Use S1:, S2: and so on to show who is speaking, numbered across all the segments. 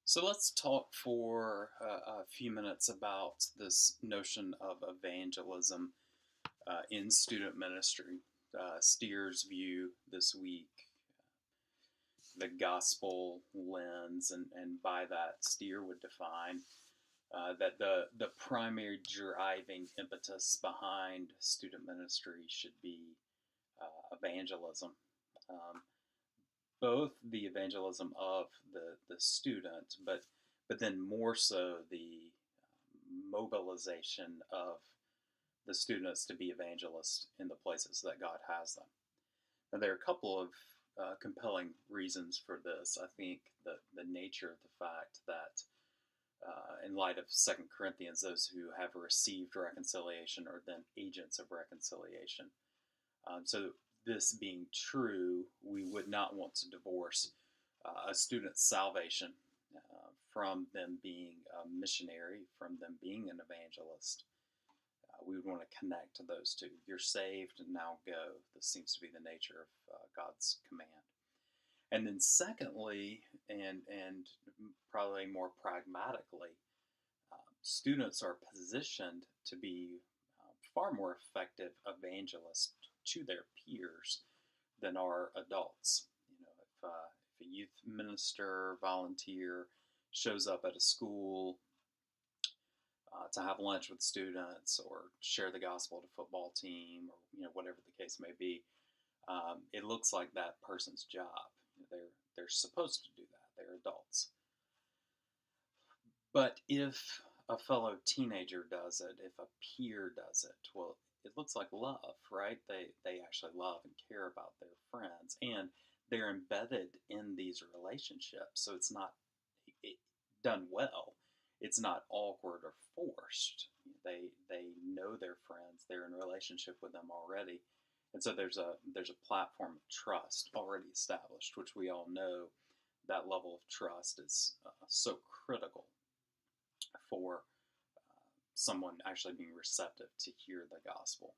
S1: So let's talk for a few minutes about this notion of evangelism in student ministry. Steer's view this week, the gospel lens, and by that, Steer would define that the primary driving impetus behind student ministry should be evangelism. Um, both the evangelism of the student, but then more so the mobilization of the students to be evangelists in the places that God has them. Now, there are a couple of compelling reasons for this. I think the nature of the fact that, in light of Second Corinthians, those who have received reconciliation are then agents of reconciliation. So, this being true, we would not want to divorce a student's salvation from them being a missionary, from them being an evangelist. We would want to connect to those two. You're saved, and now go. This seems to be the nature of God's command. And then, secondly, and probably more pragmatically, students are positioned to be far more effective evangelists to their peers than are adults. If a youth minister volunteer shows up at a school to have lunch with students or share the gospel at a football team or whatever the case may be, it looks like that person's job. They're supposed to do that. They're adults. But if a fellow teenager does it, if a peer does it, well, it looks like love, right? They actually love and care about their friends, and they're embedded in these relationships. So it's not done well. It's not awkward or forced. They know their friends. They're in a relationship with them already, and so there's a platform of trust already established, which we all know that level of trust is so critical for someone actually being receptive to hear the gospel.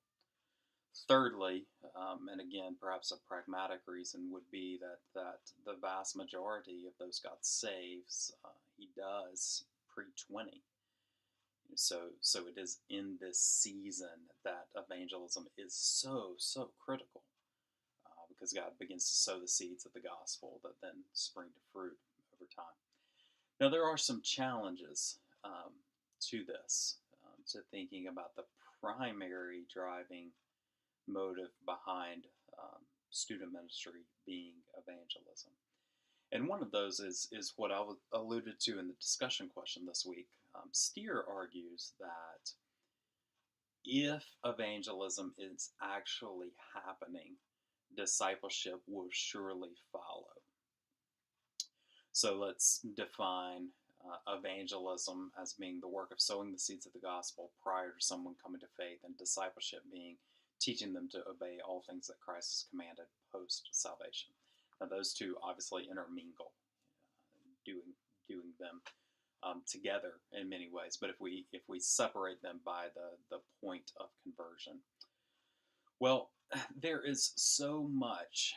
S1: Thirdly, and again, perhaps a pragmatic reason would be that the vast majority of those God saves, He does pre-20. So it is in this season that evangelism is so critical because God begins to sow the seeds of the gospel that then spring to fruit over time. Now there are some challenges to this, to thinking about the primary driving motive behind student ministry being evangelism. And one of those is what I alluded to in the discussion question this week. Steer argues that if evangelism is actually happening, discipleship will surely follow. So let's define evangelism as being the work of sowing the seeds of the gospel prior to someone coming to faith, and discipleship being teaching them to obey all things that Christ has commanded post salvation. Now, those two obviously intermingle, doing them together in many ways. But if we separate them by the point of conversion, well, there is so much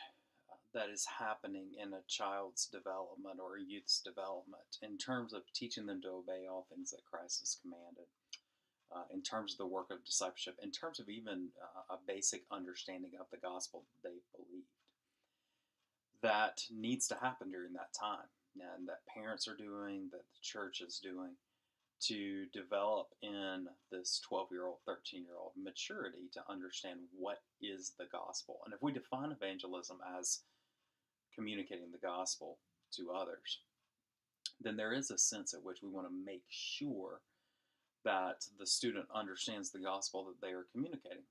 S1: that is happening in a child's development or a youth's development in terms of teaching them to obey all things that Christ has commanded, in terms of the work of discipleship, in terms of even a basic understanding of the gospel that they believed. That needs to happen during that time, and that parents are doing, that the church is doing, to develop in this 12-year-old, 13-year-old maturity to understand what is the gospel. And if we define evangelism as communicating the gospel to others, then there is a sense at which we want to make sure that the student understands the gospel that they are communicating.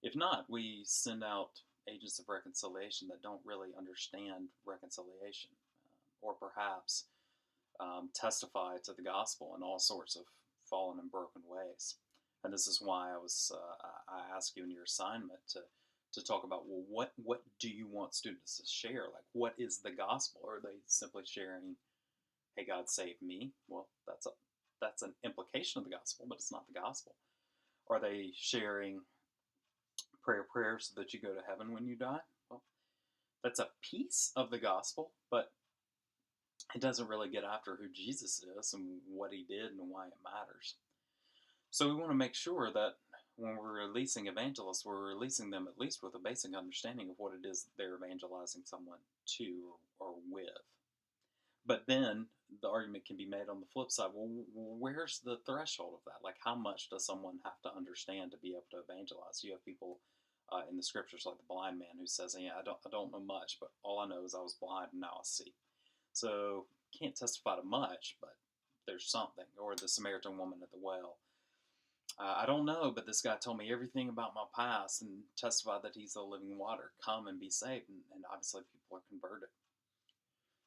S1: If not, we send out agents of reconciliation that don't really understand reconciliation, or perhaps testify to the gospel in all sorts of fallen and broken ways. And this is why I asked you in your assignment to talk about, well, what do you want students to share? Like, what is the gospel? Or are they simply sharing, hey, God saved me? Well, that's an implication of the gospel, but it's not the gospel. Are they sharing prayers so that you go to heaven when you die? Well, that's a piece of the gospel, but It doesn't really get after who Jesus is and what he did and why it matters. So we want to make sure that when we're releasing evangelists, we're releasing them at least with a basic understanding of what it is that they're evangelizing someone to or with. But then the argument can be made on the flip side. Well, where's the threshold of that? Like, how much does someone have to understand to be able to evangelize? You have people in the scriptures like the blind man who says, "Yeah, I don't know much, but all I know is I was blind and now I see." So can't testify to much, but there's something. Or the Samaritan woman at the well. I don't know, but this guy told me everything about my past and testified that he's the living water. Come and be saved. And obviously, people are converted.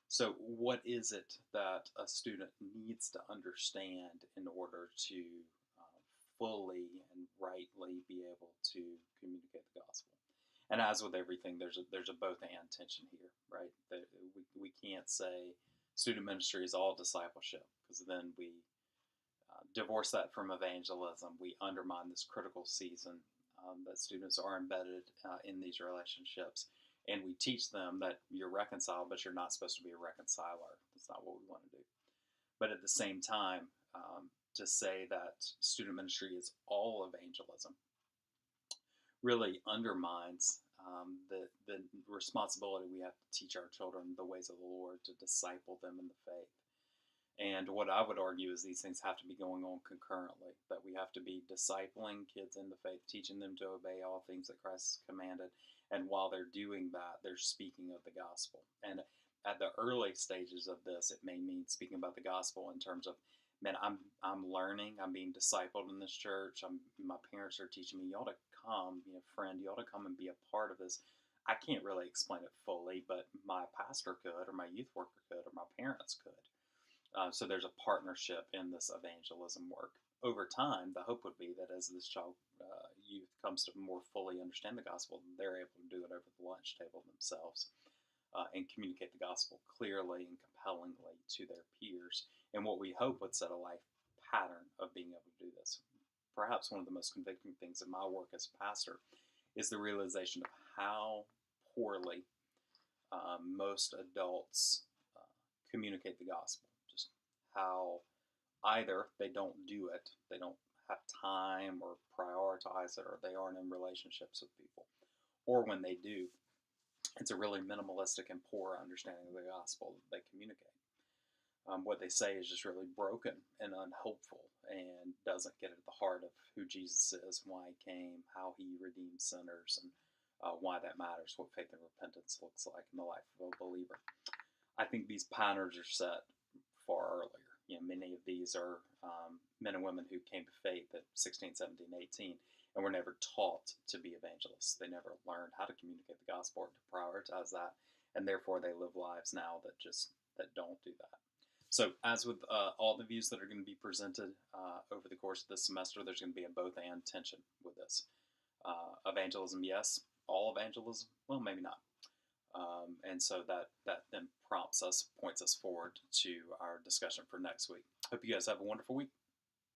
S1: So, what is it that a student needs to understand in order to uh, fully and rightly be able to communicate the gospel? And as with everything, there's a both and tension here, right? We can't say student ministry is all discipleship because then we divorce that from evangelism. We undermine this critical season that students are embedded in these relationships. And we teach them that you're reconciled, but you're not supposed to be a reconciler. That's not what we want to do. But at the same time, to say that student ministry is all evangelism really undermines the responsibility we have to teach our children the ways of the Lord, to disciple them in the faith. And what I would argue is these things have to be going on concurrently, that we have to be discipling kids in the faith, teaching them to obey all things that Christ has commanded. And while they're doing that, they're speaking of the gospel. And at the early stages of this, it may mean speaking about the gospel in terms of, man, I'm learning, I'm being discipled in this church. My parents are teaching me, you ought to come, friend, you ought to come and be a part of this. I can't really explain it fully, but my pastor could, or my youth worker could, or my parents could. So there's a partnership in this evangelism work. Over time, the hope would be that as this child youth comes to more fully understand the gospel, they're able to do it over the lunch table themselves and communicate the gospel clearly and compellingly to their peers. And what we hope would set a life pattern of being able to do this. Perhaps one of the most convicting things in my work as a pastor is the realization of how poorly most adults communicate the gospel. Just how either they don't do it, they don't have time or prioritize it, or they aren't in relationships with people, or when they do, it's a really minimalistic and poor understanding of the gospel that they communicate. What they say is just really broken and unhopeful and doesn't get at the heart of who Jesus is, why he came, how he redeems sinners, and why that matters, what faith and repentance looks like in the life of a believer. I think these patterns are set far earlier. Many of these are men and women who came to faith at 16, 17, 18, and were never taught to be evangelists. They never learned how to communicate the gospel or to prioritize that, and therefore they live lives now that don't do that. So, as with all the views that are going to be presented over the course of this semester, there's going to be a both and tension with this. Evangelism, yes. All evangelism, well, maybe not. And so that then points us forward to our discussion for next week. Hope you guys have a wonderful week.